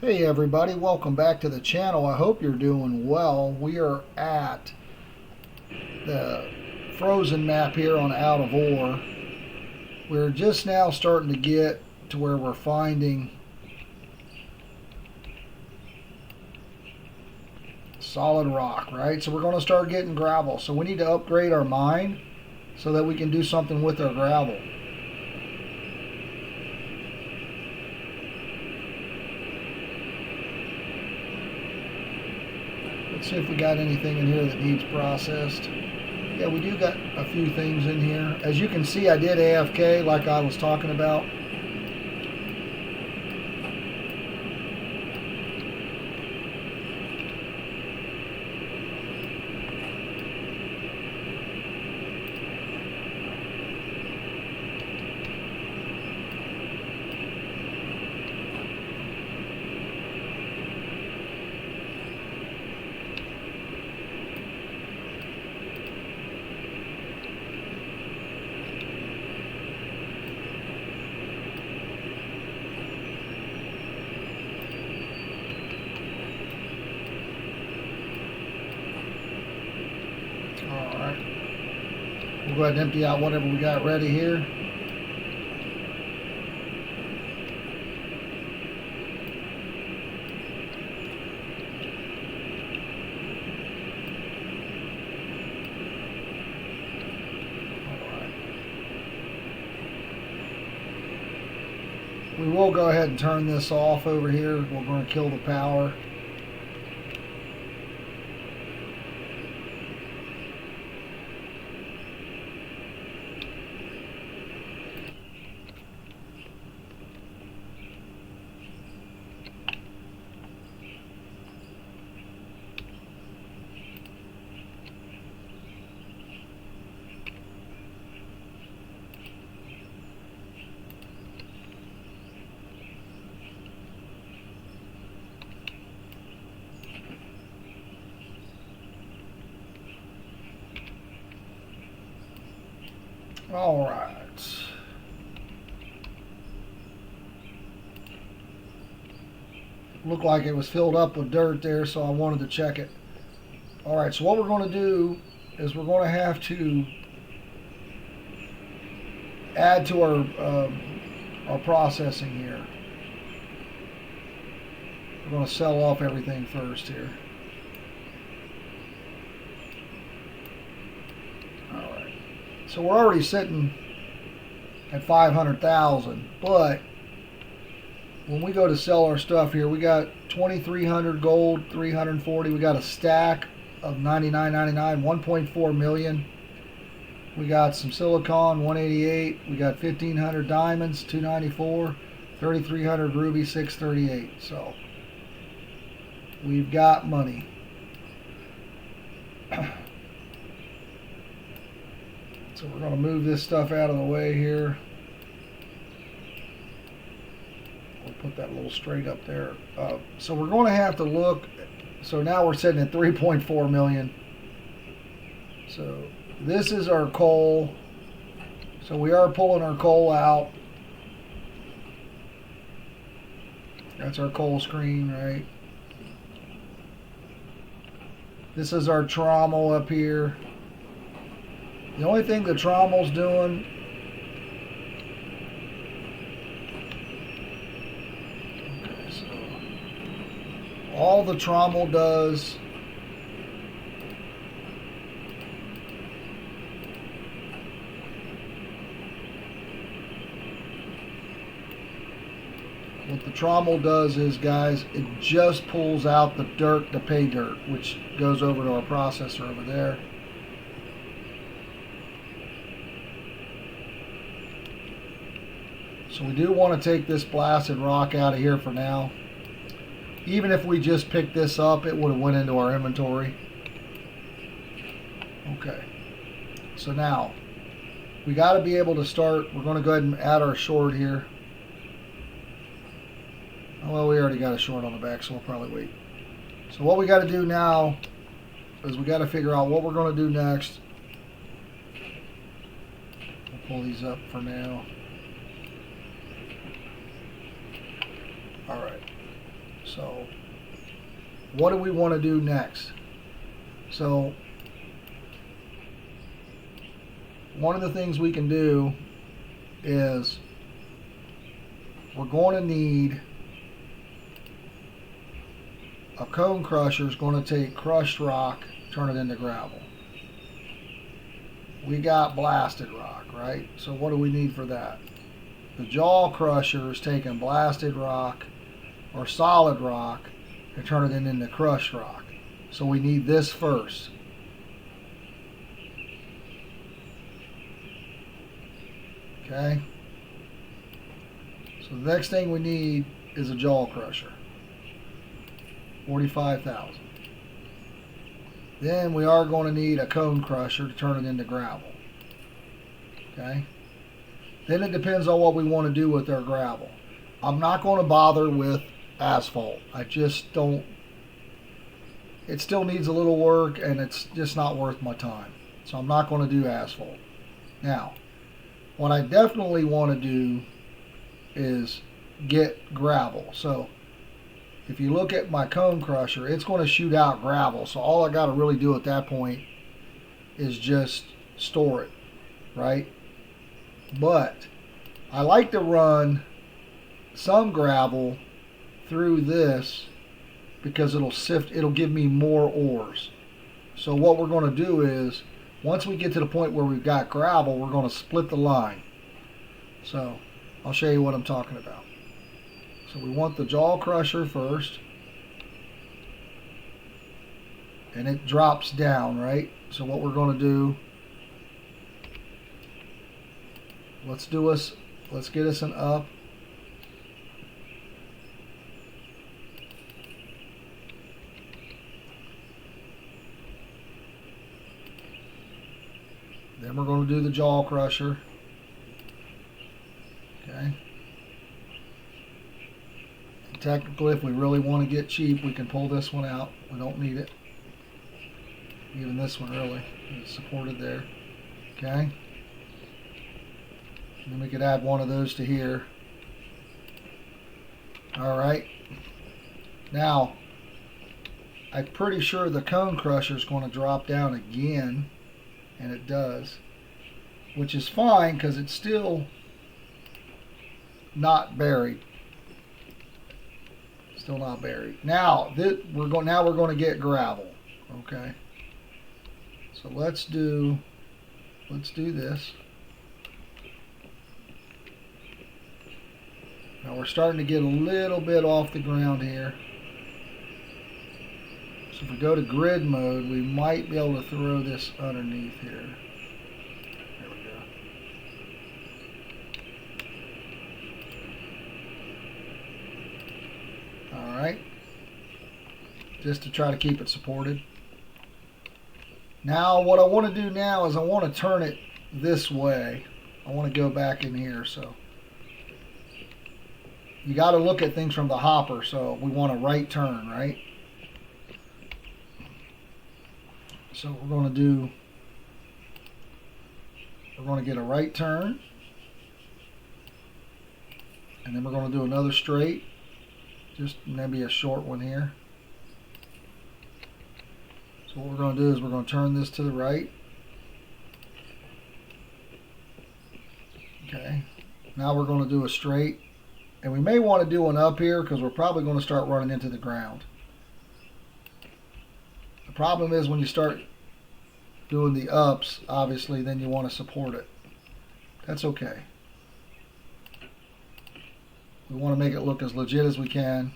Hey everybody, welcome back to the channel. I hope you're doing well. We are at the frozen map here on Out of Ore. We're just now starting to get to where we're finding solid rock, right? So we're going to start getting gravel. So we need to upgrade our mine so that we can do something with our gravel. Let's see if we got anything in here that needs processed. Yeah, we do got a few things in here. As you can see, I did AFK like I was talking about. Alright. We'll go ahead and empty out whatever we got ready here. We will go ahead and turn this off over here. We're going to kill the power. All right. Looked like it was filled up with dirt there, so I wanted to check it. All right, so what we're going to do is we're going to have to add to our processing here. We're going to sell off everything first here. All right. So we're already sitting at 500,000, but when we go to sell our stuff here, we got 2,300 gold, 340. We got a stack of 99.99, 1.4 million. We got some silicon, 188. We got 1,500 diamonds, 294. 3,300 ruby, 638. So we've got money. So we're going to move this stuff out of the way here. We'll put that a little straight up there. So we're going to have to look. So now we're sitting at 3.4 million. So this is our coal. So we are pulling our coal out. That's our coal screen, right? This is our trommel up here. The only thing the trommel's doing all the trommel does what the trommel does is, guys, it just pulls out the dirt, the pay dirt, which goes over to our processor over there. So we do want to take this blasted rock out of here for now. Even if we just picked this up, it would have went into our inventory. Okay. So now, we got to be able to start. We're going to go ahead and add our short here. Well, we already got a short on the back, so we'll probably wait. So what we got to do now is we got to figure out what we're going to do next. We'll pull these up for now. All right. So what do we want to do next? So one of the things we can do is we're going to need a cone crusher. Is going to take crushed rock, turn it into gravel. We got blasted rock, right? So what do we need for that? The jaw crusher is taking blasted rock or solid rock and turn it into crushed rock. So we need this first. Okay. So the next thing we need is a jaw crusher. 45,000. Then we are going to need a cone crusher to turn it into gravel. Okay. Then it depends on what we want to do with our gravel. I'm not going to bother with asphalt. I just don't. It still needs a little work and it's just not worth my time. So I'm not going to do asphalt. Now, what I definitely want to do is get gravel. So if you look at my cone crusher, it's going to shoot out gravel. So all I got to really do at that point is just store it, right? But I like to run some gravel through this because it'll give me more ores. So what we're going to do is, once we get to the point where we've got gravel, we're going to split the line. So I'll show you what I'm talking about. So we want the jaw crusher first. And it drops down, right? So what we're going to do, let's get us an up. Then we're going to do the jaw crusher. Okay. Technically, if we really want to get cheap, we can pull this one out. We don't need it. Even this one really is supported there. Okay. And then we could add one of those to here. Alright. Now, I'm pretty sure the cone crusher is going to drop down again. And it does. Which is fine because it's still not buried. Still not buried. Now we're going to get gravel. Okay. So let's do this. Now we're starting to get a little bit off the ground here. So if we go to grid mode, we might be able to throw this underneath here. There we go. Alright. Just to try to keep it supported. Now what I want to do now is I want to turn it this way. I want to go back in here. So you got to look at things from the hopper. So we want a right turn, right? So we're going to get a right turn. And then we're going to do another straight. Just maybe a short one here. So what we're going to do is we're going to turn this to the right. Okay. Now we're going to do a straight. And we may want to do one up here because we're probably going to start running into the ground. The problem is when you start doing the ups, obviously, then you want to support it. That's okay. We want to make it look as legit as we can.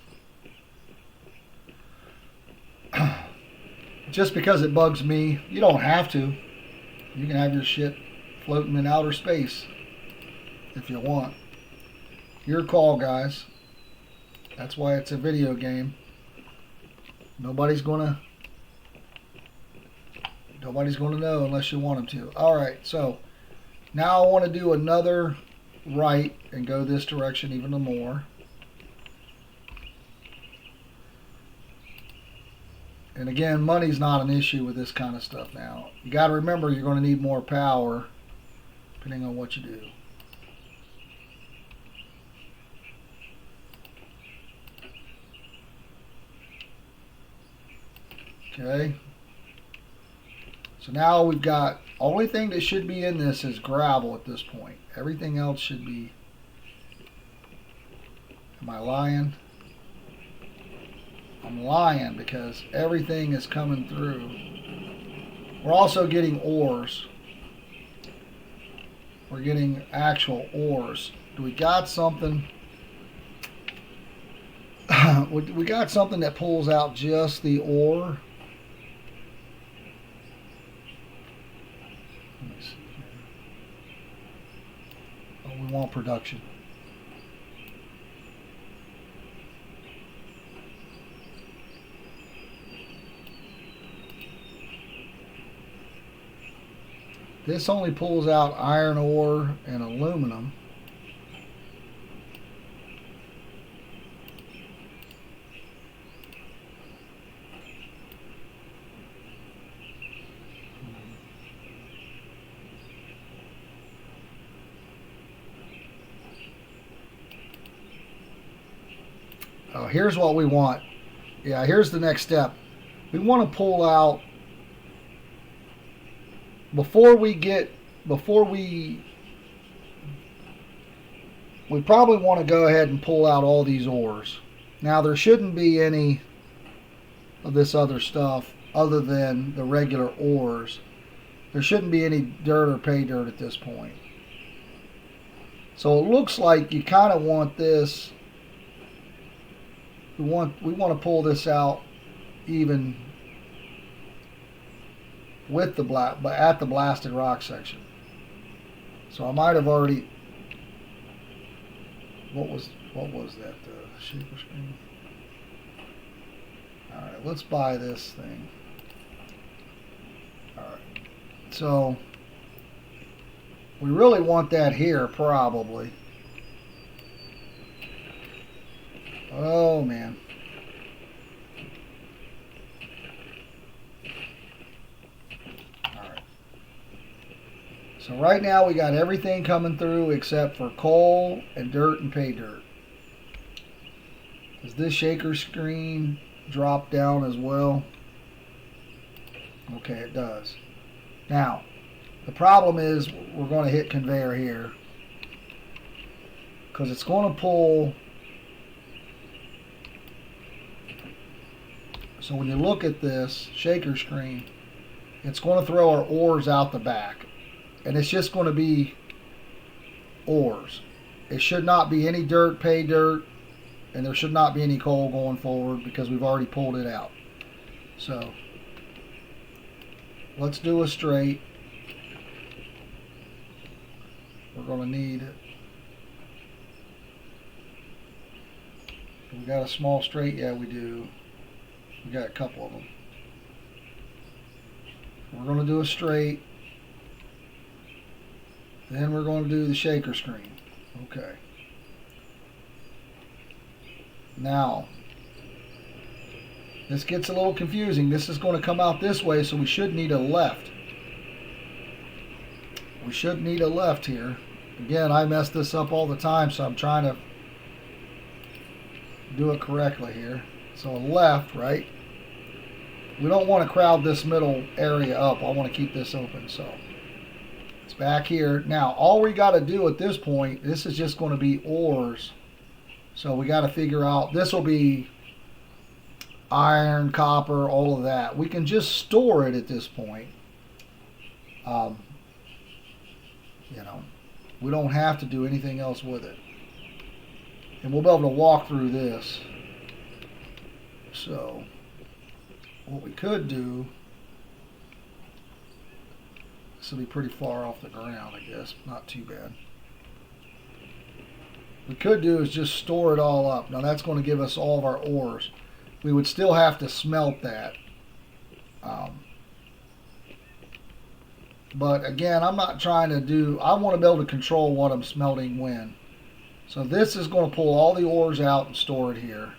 Just because it bugs me, you don't have to. You can have your shit floating in outer space if you want. Your call, guys. That's why it's a video game. Nobody's gonna know unless you want them to. Alright, so now I want to do another right and go this direction even more. And again, money's not an issue with this kind of stuff now. You got to remember you're going to need more power depending on what you do. Okay. So now we've got, only thing that should be in this is gravel at this point. Everything else should be, am I lying? I'm lying because everything is coming through. We're also getting ores. We're getting actual ores. Do we got something? We got something that pulls out just the ore. Let me see here. Oh, we want production. This only pulls out iron ore and aluminum. Oh, here's what we want. Yeah, here's the next step. We want to pull out before we probably want to go ahead and pull out all these ores. Now there shouldn't be any of this other stuff other than the regular ores. There shouldn't be any dirt or pay dirt at this point. So it looks like you kind of want this. We want to pull this out even with the at the blasted rock section. So I might have already. What was that? The shaper screen. All right, let's buy this thing. All right, so we really want that here, probably. Oh man. So right now we got everything coming through except for coal and dirt and pay dirt. Does this shaker screen drop down as well? Okay, it does. Now, the problem is we're going to hit conveyor here because it's going to pull. So when you look at this shaker screen, it's going to throw our ores out the back. And it's just going to be ores. It should not be any dirt, pay dirt, and there should not be any coal going forward because we've already pulled it out. So let's do a straight. We're going to need, we got a small straight? Yeah, we do. We got a couple of them. We're going to do a straight. Then we're going to do the shaker screen. Okay. Now, this gets a little confusing. This is going to come out this way, so we should need a left. We should need a left here. Again, I mess this up all the time, so I'm trying to do it correctly here. So a left, right? We don't want to crowd this middle area up. I want to keep this open, so it's back here. Now, all we got to do at this point, this is just going to be ores. So we got to figure out, this will be iron, copper, all of that. We can just store it at this point. You know, we don't have to do anything else with it. And we'll be able to walk through this. So what we could do, this will be pretty far off the ground, I guess. Not too bad. What we could do is just store it all up. Now that's going to give us all of our ores. We would still have to smelt that. But again, I'm not trying to do, I want to be able to control what I'm smelting when. So this is going to pull all the ores out and store it here.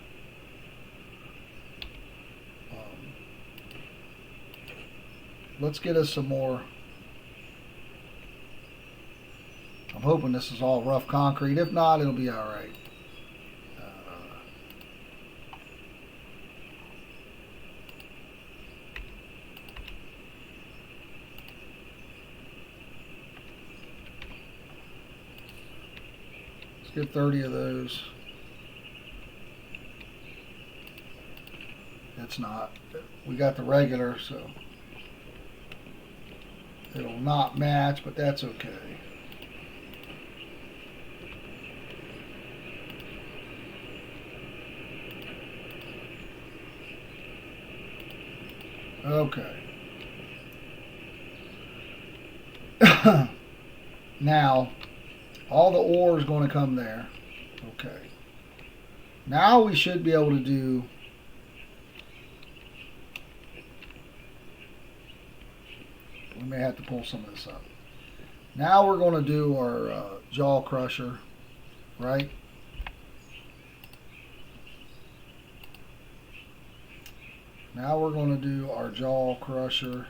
Let's get us some more. I'm hoping this is all rough concrete. If not, it'll be all right. get 30 of those. It's not. We got the regular, so it'll not match, but that's okay. Okay. Now, all the ore is going to come there. Okay. Now we should be able to do we may have to pull some of this up. Now we're going to do our jaw crusher, right? Now we're going to do our jaw crusher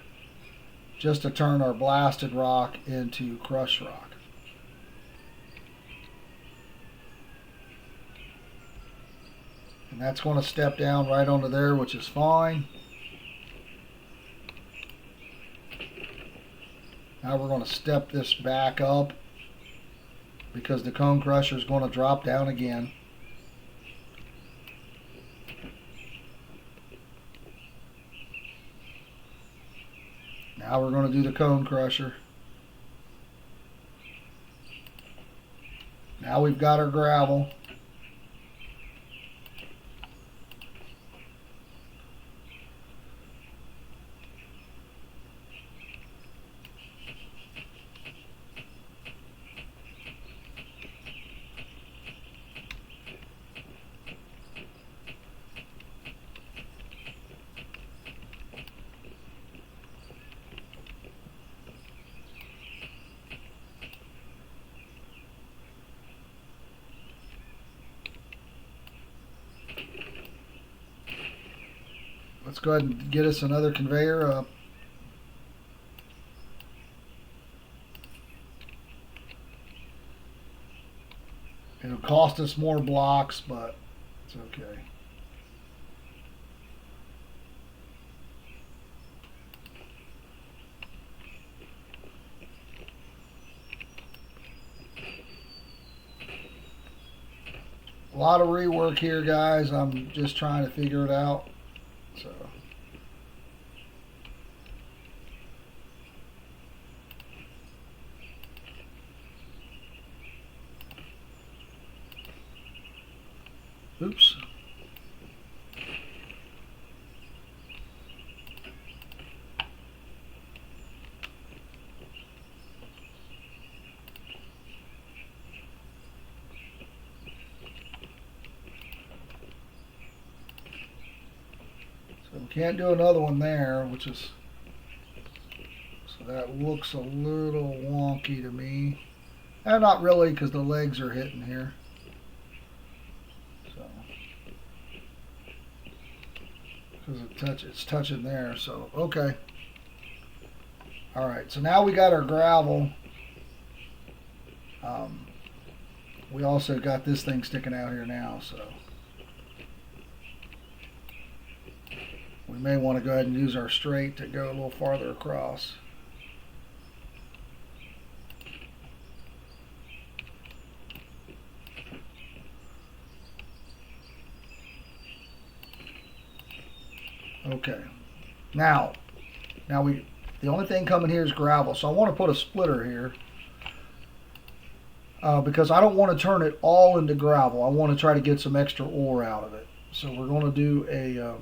just to turn our blasted rock into crushed rock. And that's going to step down right onto there, which is fine. Now we're going to step this back up because the cone crusher is going to drop down again. Now we're going to do the cone crusher. Now we've got our gravel. Let's go ahead and get us another conveyor up. It'll cost us more blocks, but it's okay. A lot of rework here, guys. I'm just trying to figure it out. So oops. So we can't do another one there, which is, so that looks a little wonky to me. And not really, because the legs are hitting here. So because it's touching there. So okay. All right. So now we got our gravel. We also got this thing sticking out here now, so we may want to go ahead and use our straight to go a little farther across. Okay. Now the only thing coming here is gravel, so I want to put a splitter here. Because I don't want to turn it all into gravel. I want to try to get some extra ore out of it. So we're going to do a,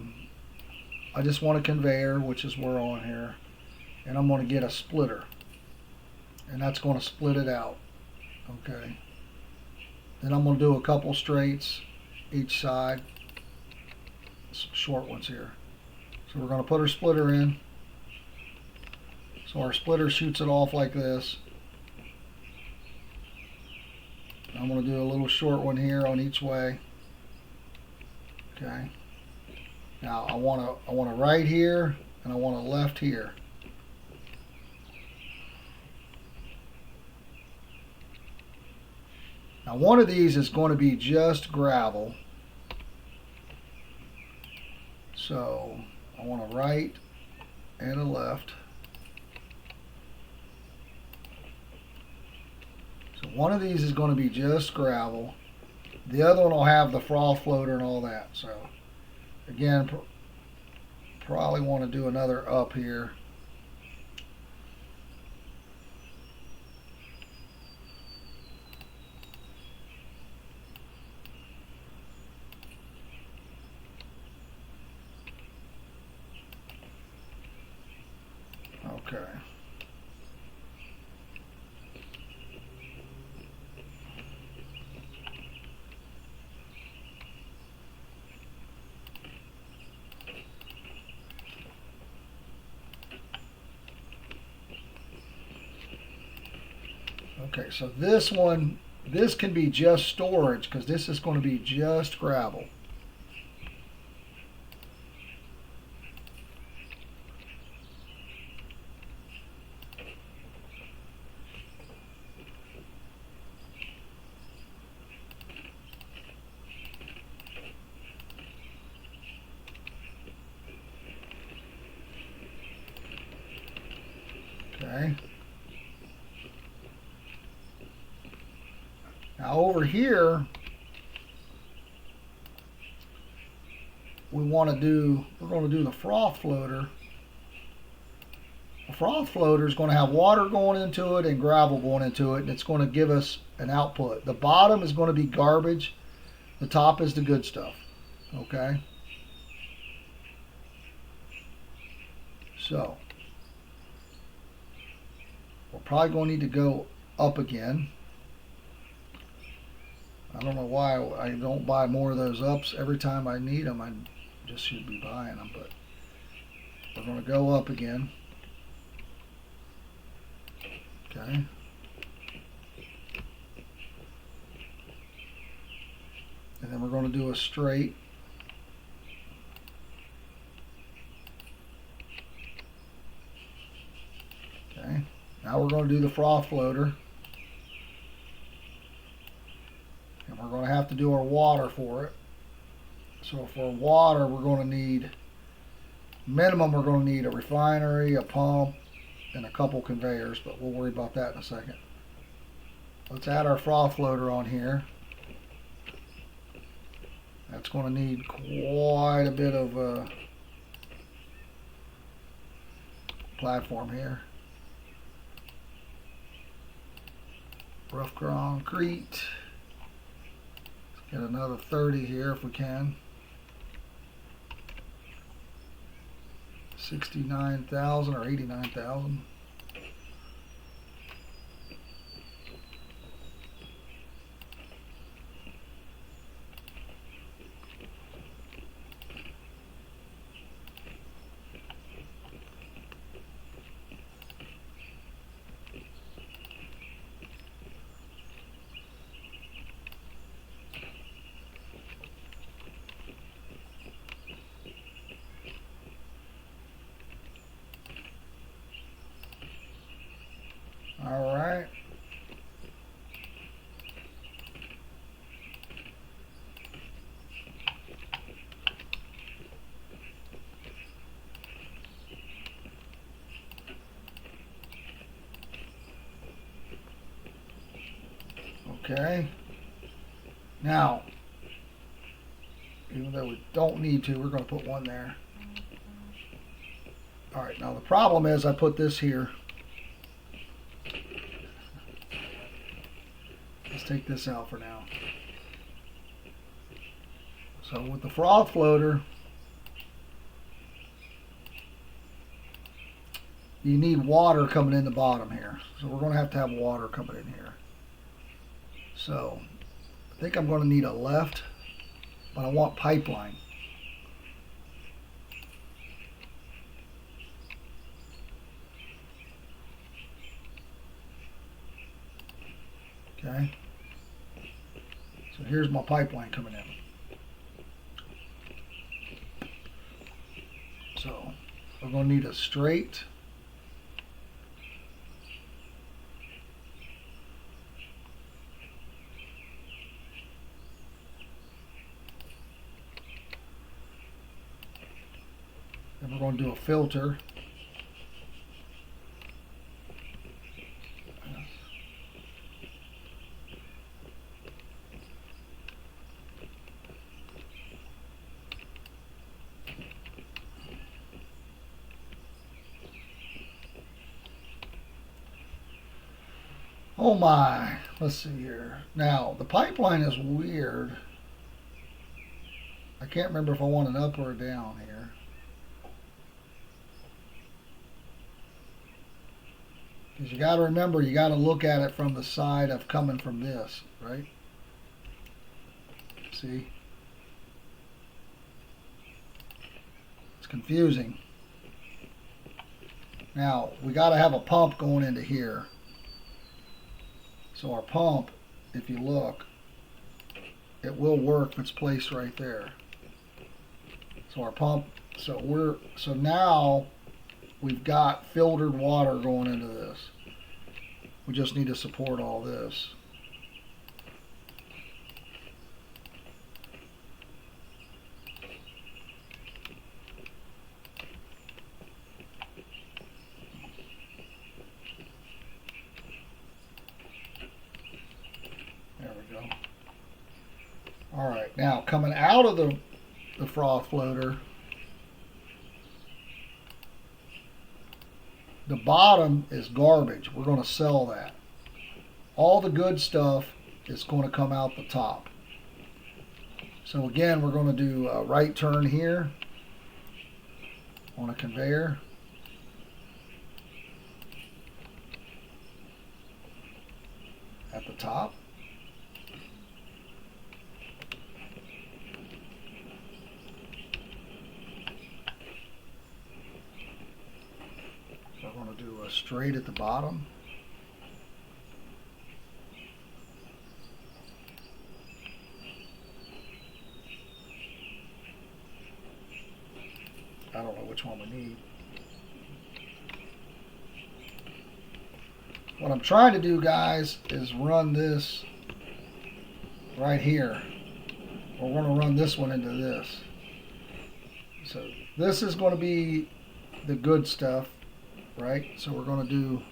I just want a conveyor, which is we're on here. And I'm going to get a splitter. And that's going to split it out. Okay. Then I'm going to do a couple straights each side. Some short ones here. So we're going to put our splitter in. So our splitter shoots it off like this. I'm going to do a little short one here on each way. Okay. Now I want a right here and I want a left here. Now one of these is going to be just gravel. So I want a right and a left. So one of these is going to be just gravel. The other one will have the froth floater and all that. So again, probably want to do another up here. Okay. Okay, so this one, this can be just storage because this is going to be just gravel. Okay. Now over here, we're going to do the froth floater. The froth floater is going to have water going into it and gravel going into it, and it's going to give us an output. The bottom is going to be garbage. The top is the good stuff. Okay. So we're probably going to need to go up again. I don't know why I don't buy more of those ups every time I need them. I just should be buying them, but we're going to go up again. Okay. And then we're going to do a straight. Okay. Now we're going to do the froth floater. And we're going to have to do our water for it. So for water, we're going to need, minimum, we're going to need a refinery, a pump, and a couple conveyors, but we'll worry about that in a second. Let's add our froth floater on here. That's going to need quite a bit of platform here. Rough concrete. Let's get another 30 here if we can. 69,000 or 89,000. All right. Okay. Now, even though we don't need to, we're going to put one there. All right. Now the problem is I put this here. Let's take this out for now. So with the froth floater, you need water coming in the bottom here. So we're going to have water coming in here. So I think I'm going to need a left, but I want pipeline. Okay. So here's my pipeline coming in. So we're going to need a straight. Then we're going to do a filter. Oh my. Let's see here. Now, the pipeline is weird. I can't remember if I want an up or a down here. Because you got to remember, you got to look at it from the side of coming from this, right? See? It's confusing. Now, we got to have a pump going into here. So our pump, if you look, it will work if it's placed right there. So our pump, so now we've got filtered water going into this. We just need to support all this. There we go. All right, now coming out of the froth floater, the bottom is garbage. We're going to sell that. All the good stuff is going to come out the top. So again, we're going to do a right turn here on a conveyor. At the top. So I'm going to do a straight at the bottom. I don't know which one we need. What I'm trying to do, guys, is run this right here. We're going to run this one into this. So this is going to be the good stuff, right? So we're going to do,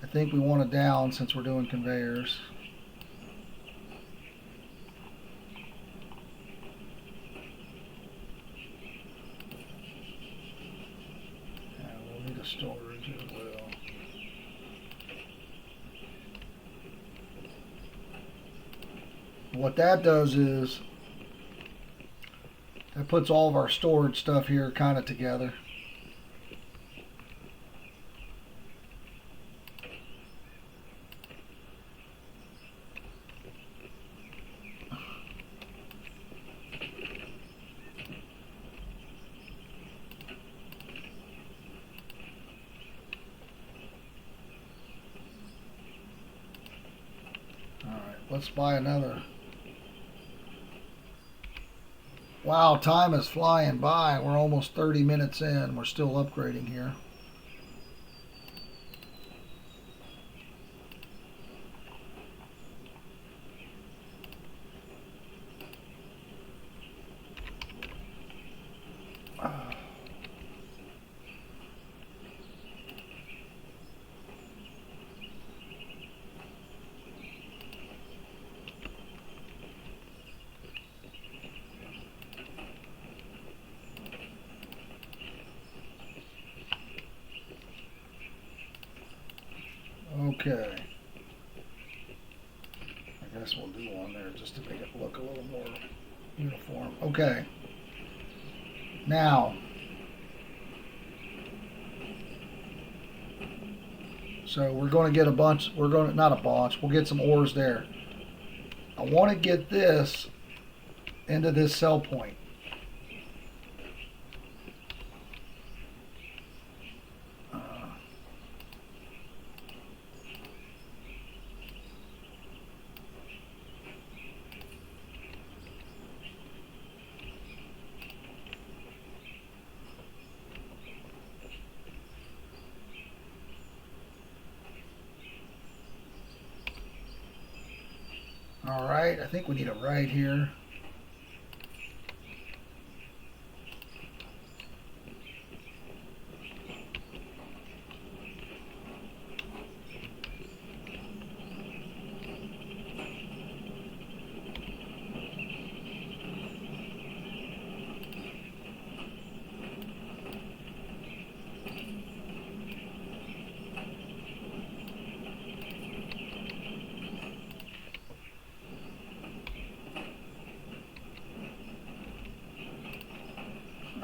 I think we want it down since we're doing conveyors. And we'll need a storage as well. What that does is that puts all of our storage stuff here kind of together. All right, let's buy another. Wow, time is flying by. We're almost 30 minutes in. We're still upgrading here. Okay. I guess we'll do one there just to make it look a little more uniform. Okay. Now, so we're going to get a bunch, not a bunch, we'll get some ores there. I want to get this into this cell point. All right, I think we need a right here.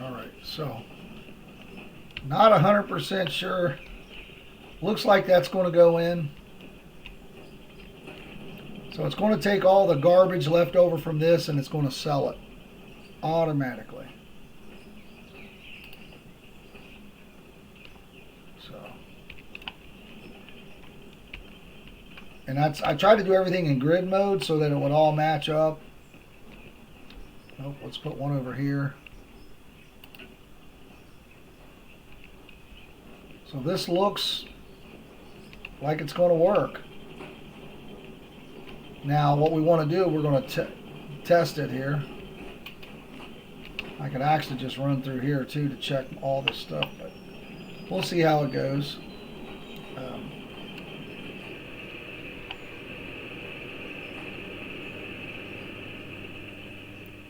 Alright, so not 100% sure. Looks like that's going to go in. So it's going to take all the garbage left over from this and it's going to sell it automatically. So, and I tried to do everything in grid mode so that it would all match up. Nope, let's put one over here. So this looks like it's going to work. Now what we want to do, we're going to test it here. I could actually just run through here too to check all this stuff, but we'll see how it goes.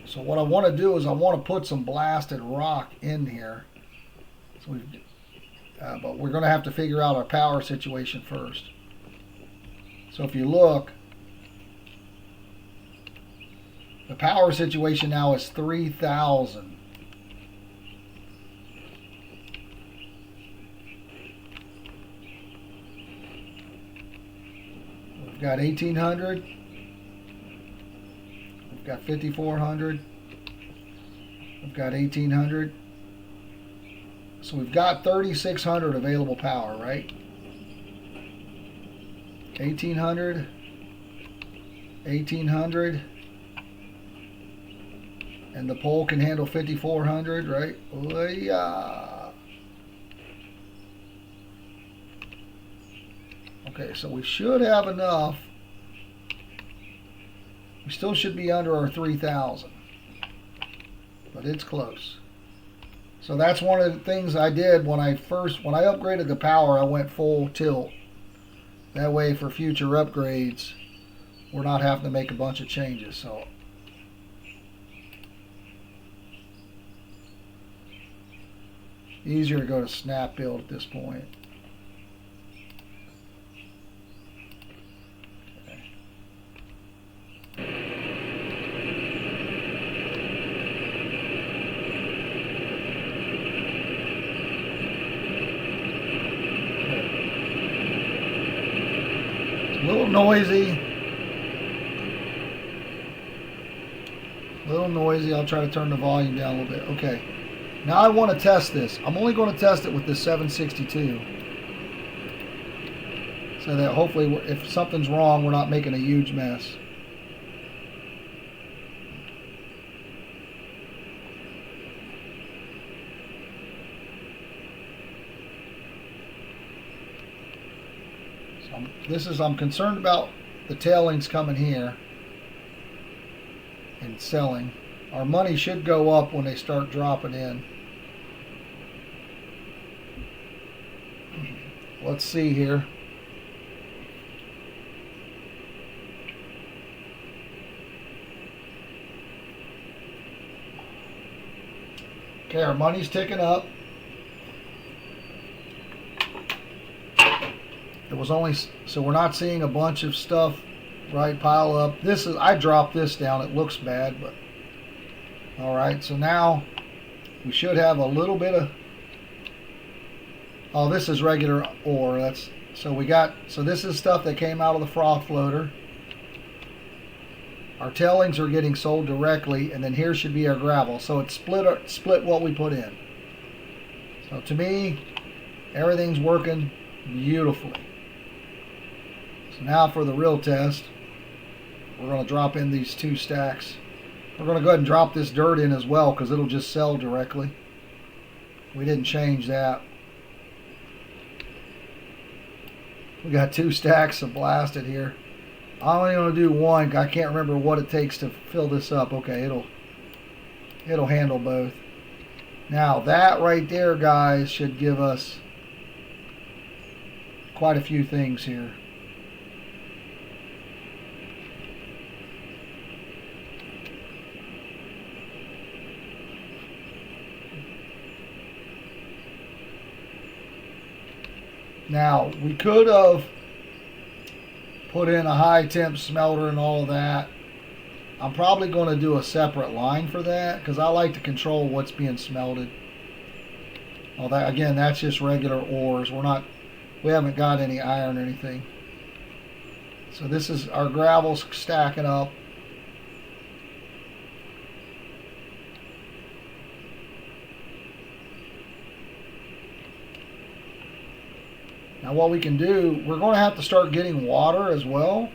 So what I want to do is I want to put some blasted rock in here. So but we're going to have to figure out our power situation first. So if you look, the power situation now is 3,000. We've got 1,800. We've got 5,400. We've got 1,800. So we've got 3,600 available power, right? 1,800. 1,800. And the pole can handle 5,400, right? Oh, yeah. Okay, so we should have enough. We still should be under our 3,000. But it's close. So that's one of the things I did when I upgraded the power, I went full tilt. That way for future upgrades, we're not having to make a bunch of changes. So easier to go to snap build at this point. It's a little noisy. I'll try to turn the volume down a little bit. Okay. Now I want to test this. I'm only going to test it with the 762. So that hopefully if something's wrong, we're not making a huge mess. So I'm concerned about the tailings coming here and selling. Our money should go up when they start dropping in. Let's see here. Okay, our money's ticking up. It was only, so we're not seeing a bunch of stuff, right, pile up. I dropped this down. It looks bad, but all right. So now we should have a little bit of, oh, this is regular ore. So this is stuff that came out of the froth floater. Our tailings are getting sold directly, and then here should be our gravel. So it's split what we put in. So to me, everything's working beautifully. So now for the real test, we're going to drop in these 2 stacks. We're going to go ahead and drop this dirt in as well because it'll just sell directly. We didn't change that. We got 2 stacks of blasted here. I'm only going to do one. I can't remember what it takes to fill this up. Okay, it'll handle both. Now that right there, guys, should give us quite a few things here. Now, we could have put in a high temp smelter and all that, I'm probably going to do a separate line for that because I like to control what's being smelted. Well, that again, that's just regular ores. We haven't got any iron or anything. So this is our gravel stacking up. Now what we can do, we're going to have to start getting water as well.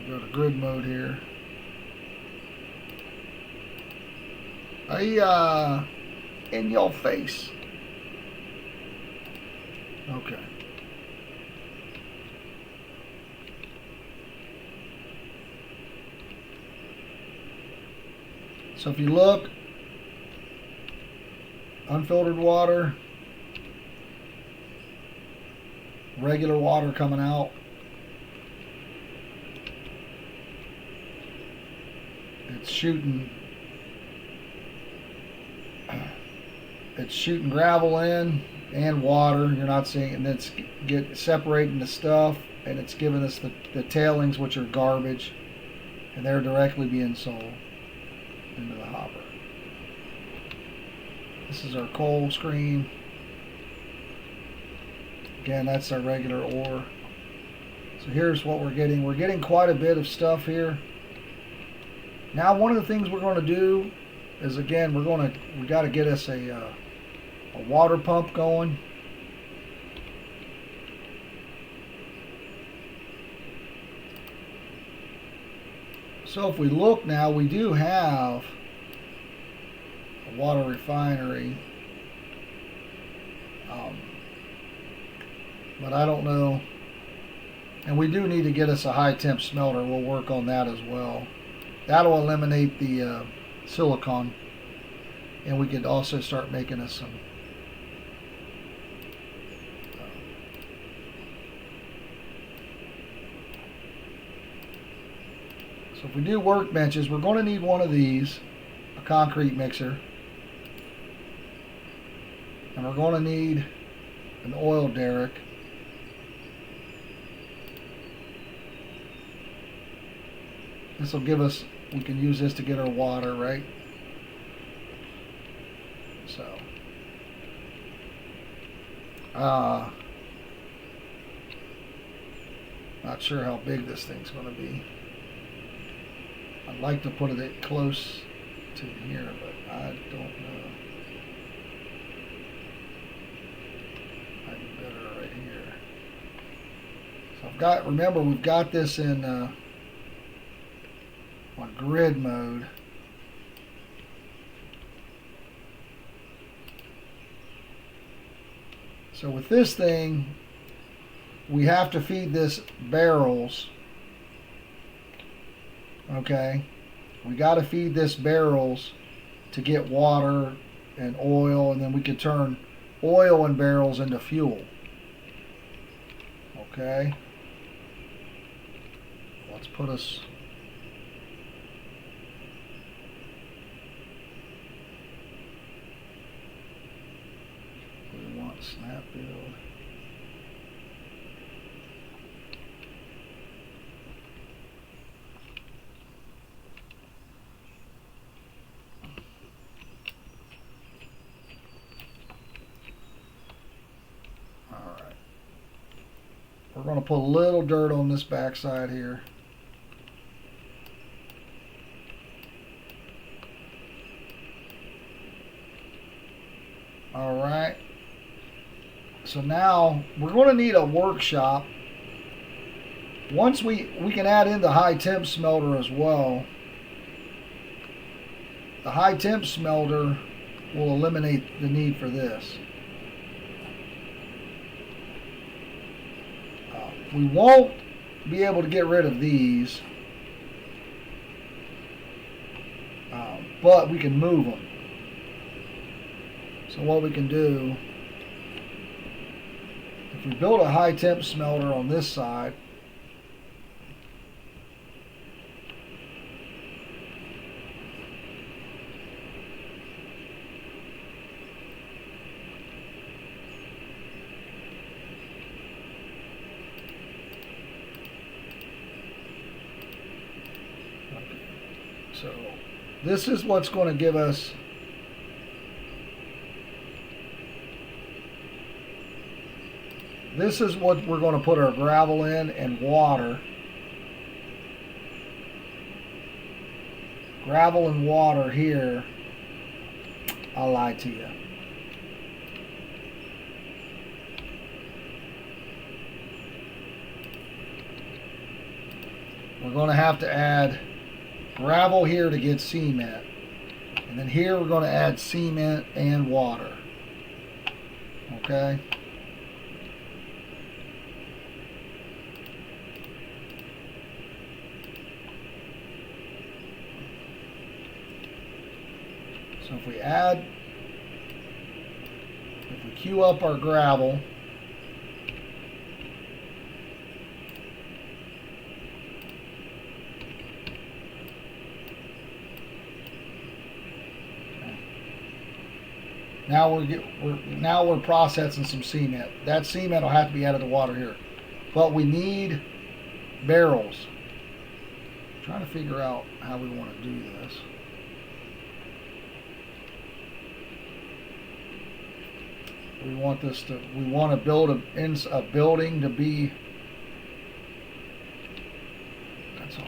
Go to grid mode here. In your face. Okay. So if you look, unfiltered water, regular water coming out. It's shooting gravel in and water. You're not seeing, and it's separating the stuff, and it's giving us the tailings, which are garbage, and they're directly being sold into the hopper. This is our coal screen. Again, that's our regular ore. So here's what we're getting. We're getting quite a bit of stuff here. Now, one of the things we're going to do is, again, we got to get us a water pump going. So if we look now, we do have a water refinery, but I don't know. And we do need to get us a high temp smelter. We'll work on that as well. That'll eliminate the silicon, and we could also start making us some so if we do workbenches, we're going to need one of these, a concrete mixer, and we're going to need an oil derrick. This will give us, we can use this to get our water, right? So, not sure how big this thing's going to be. I'd like to put it close to here, but I don't know. I'd be better right here. So remember, we've got this in on grid mode. So with this thing, we have to feed this barrels. Okay, we got to feed this barrels to get water and oil, and then we can turn oil and barrels into fuel. Okay, let's put us. We want snap build. We're going to put a little dirt on this backside here. All right. So now we're going to need a workshop. Once we can add in the high temp smelter as well. The high temp smelter will eliminate the need for this. We won't be able to get rid of these, but we can move them. So what we can do, if we build a high temp smelter on this side, This is what's going to give us this is what we're going to put our gravel in and water. Gravel and water here. I'll lie to you. We're going to have to add gravel here to get cement. And then here we're going to add cement and water. Okay? So if we queue up our gravel, now we're processing some cement. That cement will have to be out of the water here, but we need barrels. I'm trying to figure out how we want to do this. We want to build a building to be, that's all.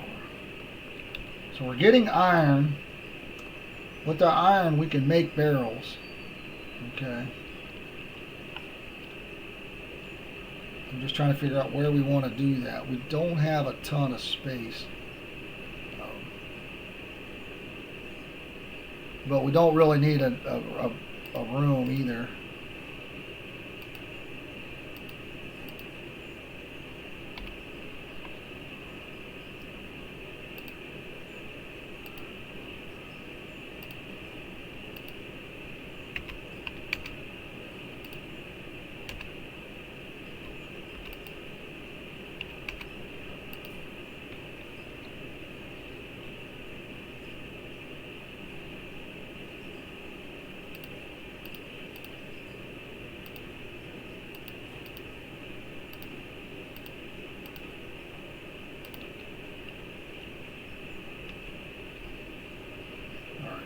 So we're getting iron. With the iron we can make barrels. Okay. I'm just trying to figure out where we want to do that. We don't have a ton of space. But we don't really need a room either.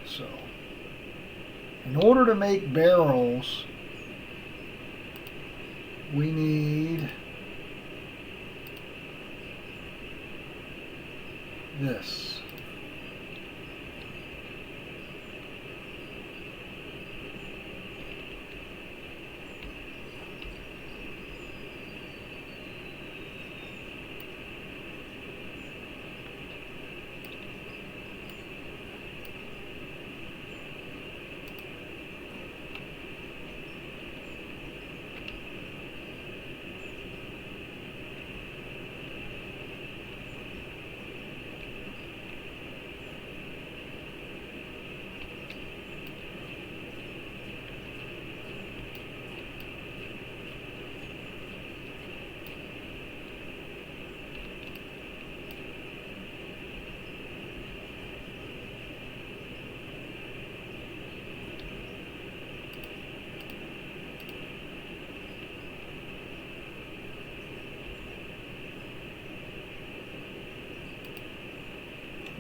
So, in order to make barrels, we need this.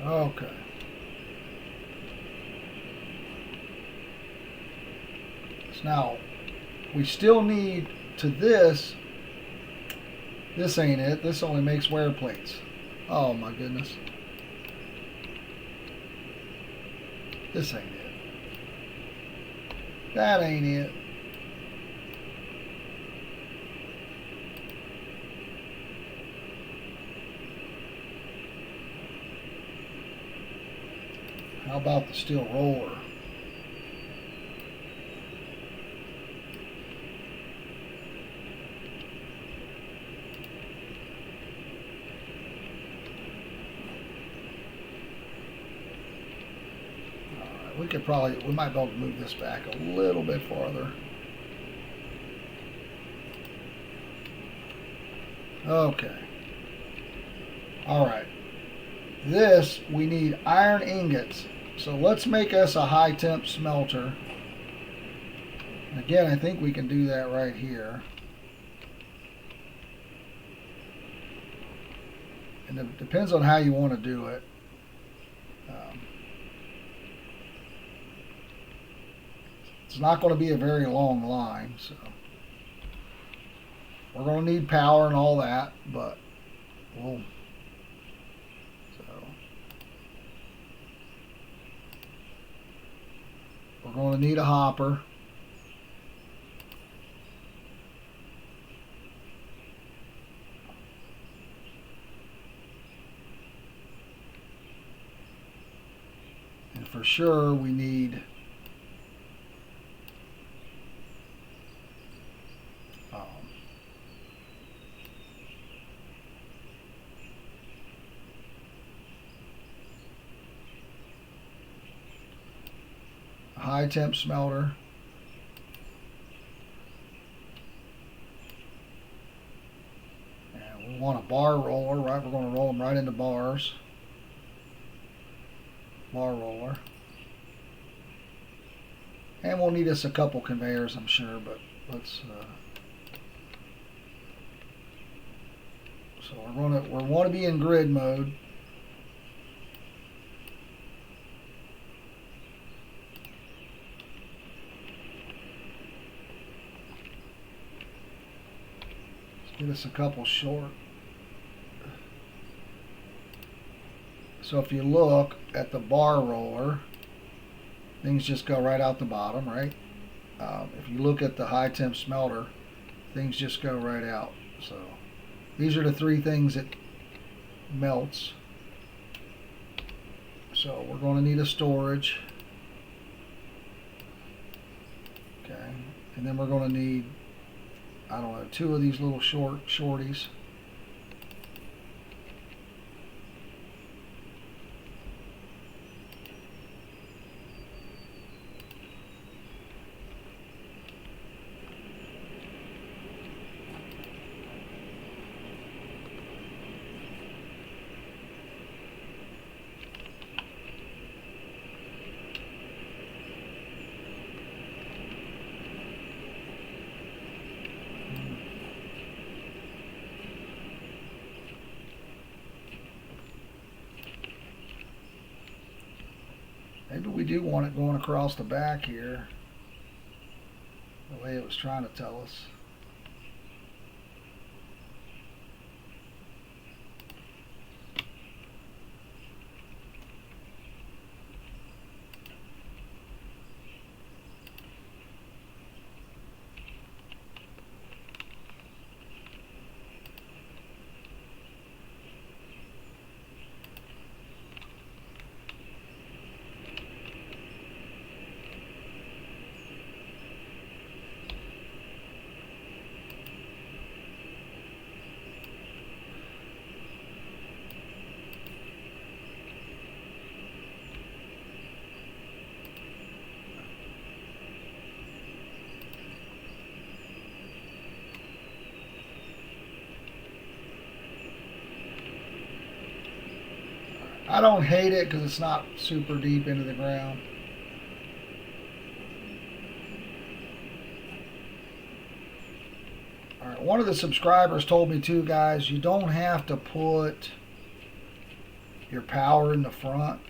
Okay. So now, we still need to this. This ain't it. This only makes wear plates. Oh my goodness. This ain't it. That ain't it. How about the steel roller? We might be able to move this back a little bit farther. Okay. All right. This, we need iron ingots. So let's make us a high temp smelter. Again, I think we can do that right here. And it depends on how you want to do it. It's not going to be a very long line, so we're going to need power and all that, but we'll. So we're going to need a hopper. And for sure we need a high temp smelter. And we want a bar roller, right? We're going to roll them right into bars. Bar roller. And we'll need us a couple conveyors, I'm sure, but let's so we want to be in grid mode. Let's get us a couple short. So if you look at the bar roller, things just go right out the bottom, right? If you look at the high temp smelter, things just go right out. So these are the three things that melts. So we're going to need a storage. Okay, and then we're going to need, I don't know, 2 of these little shorties. Maybe we do want it going across the back here, the way it was trying to tell us. I don't hate it because it's not super deep into the ground. Alright, one of the subscribers told me too, guys, you don't have to put your power in the front.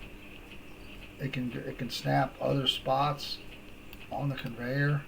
It can snap other spots on the conveyor.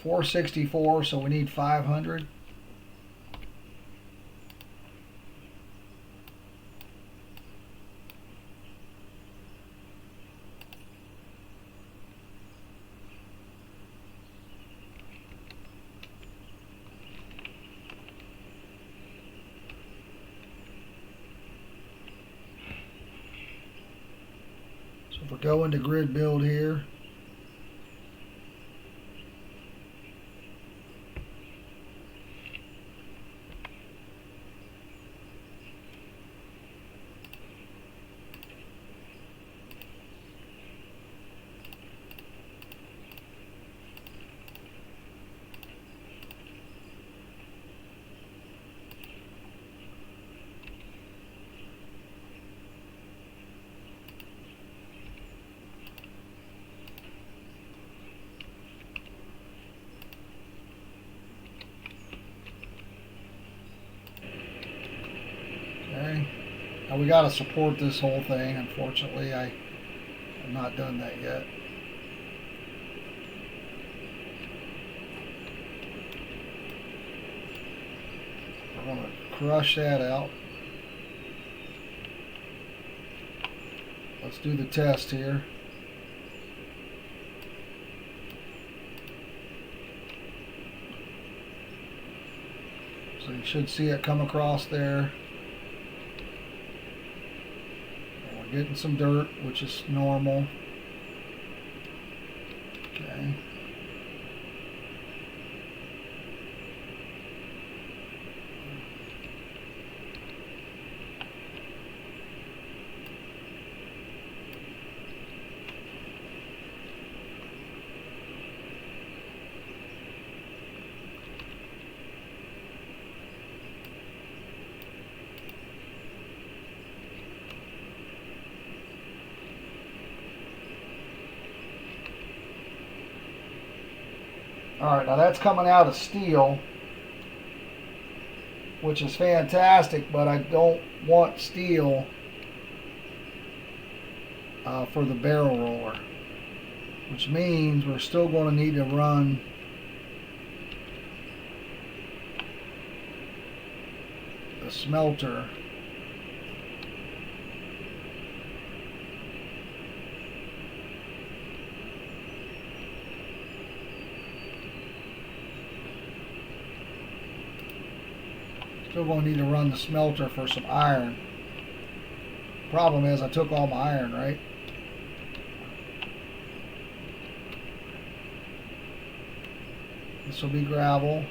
$464, so we need 500. So if we go into grid build here, okay. Now we got to support this whole thing. Unfortunately, I have not done that yet. We're going to crush that out. Let's do the test here. So you should see it come across there. And we're getting some dirt, which is normal. Okay. Alright, now that's coming out of steel, which is fantastic, but I don't want steel for the barrel roller, which means we're still going to need to run the smelter. Still going to need to run the smelter for some iron. Problem is I took all my iron, right? This will be gravel.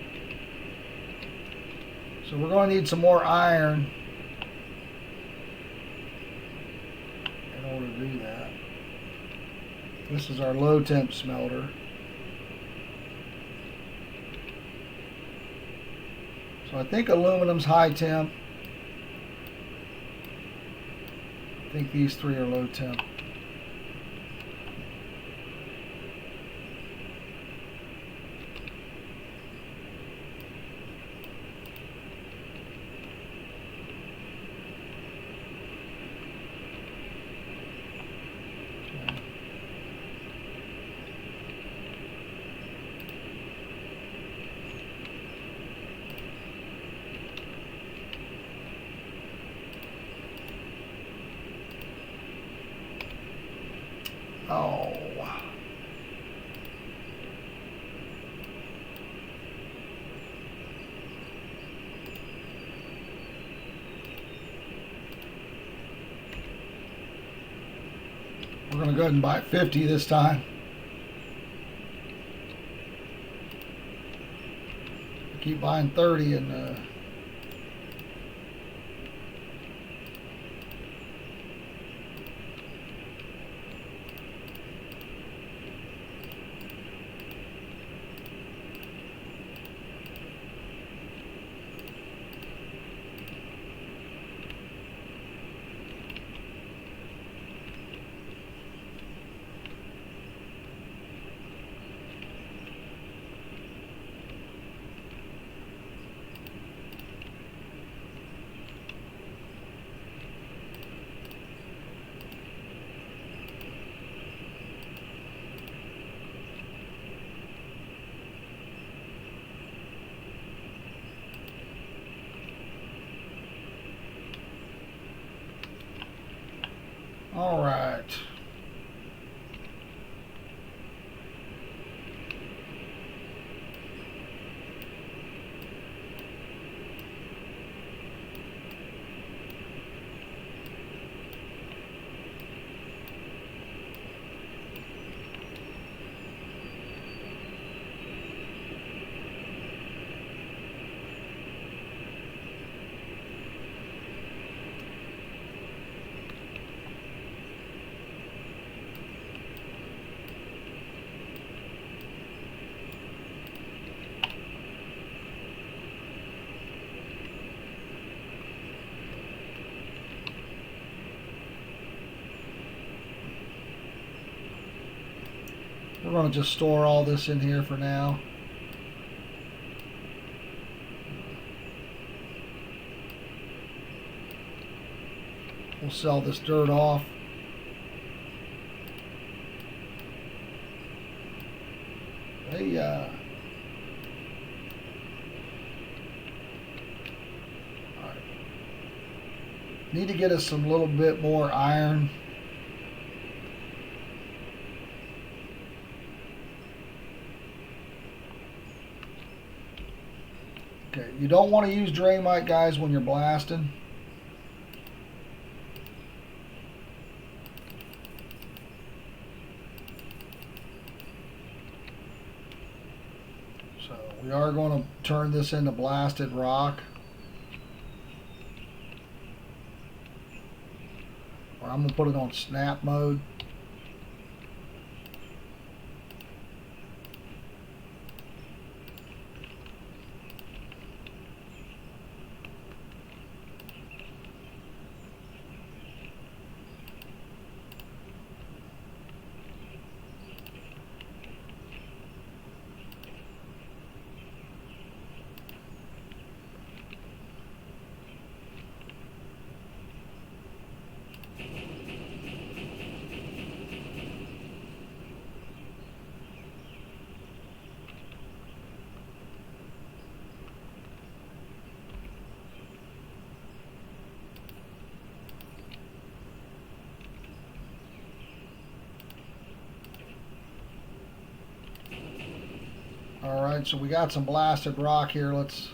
So we're going to need some more iron in order to do that. This is our low temp smelter. So I think aluminum's high temp. I think these three are low temp. Oh. We're going to go ahead and buy 50 this time. Keep buying 30 and all right. We're going to just store all this in here for now. We'll sell this dirt off. Hey, all right. Need to get us some little bit more iron. Okay, you don't want to use Dramite, guys, when you're blasting. So we are going to turn this into blasted rock. Or I'm going to put it on snap mode. Alright, so we got some blasted rock here. Let's...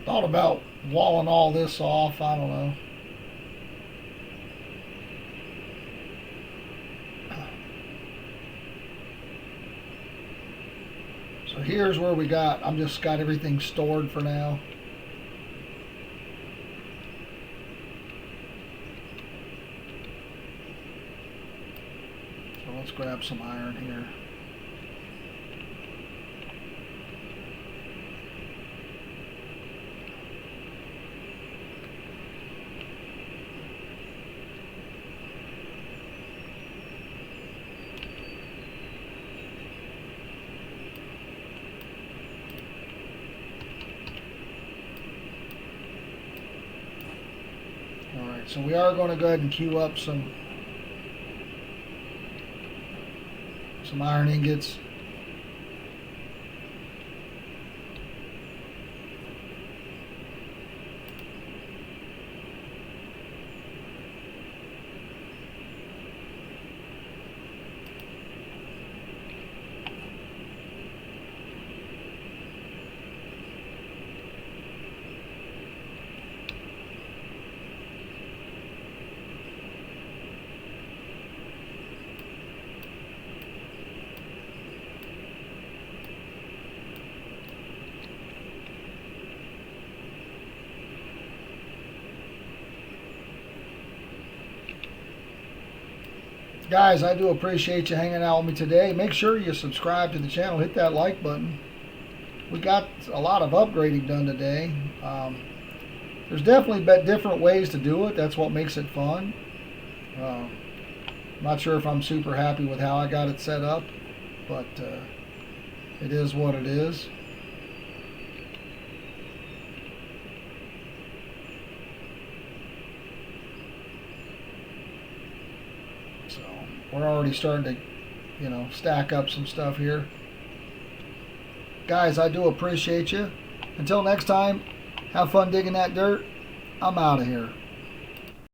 Thought about walling all this off. I don't know. So here's where we got, I'm just got everything stored for now. So let's grab some iron here. So we are going to go ahead and queue up some iron ingots. Guys, I do appreciate you hanging out with me today. Make sure you subscribe to the channel. Hit that like button. We got a lot of upgrading done today. There's definitely different ways to do it. That's what makes it fun. I'm not sure if I'm super happy with how I got it set up, but it is what it is. So we're already starting to, stack up some stuff here. Guys, I do appreciate you. Until next time, have fun digging that dirt. I'm out of here.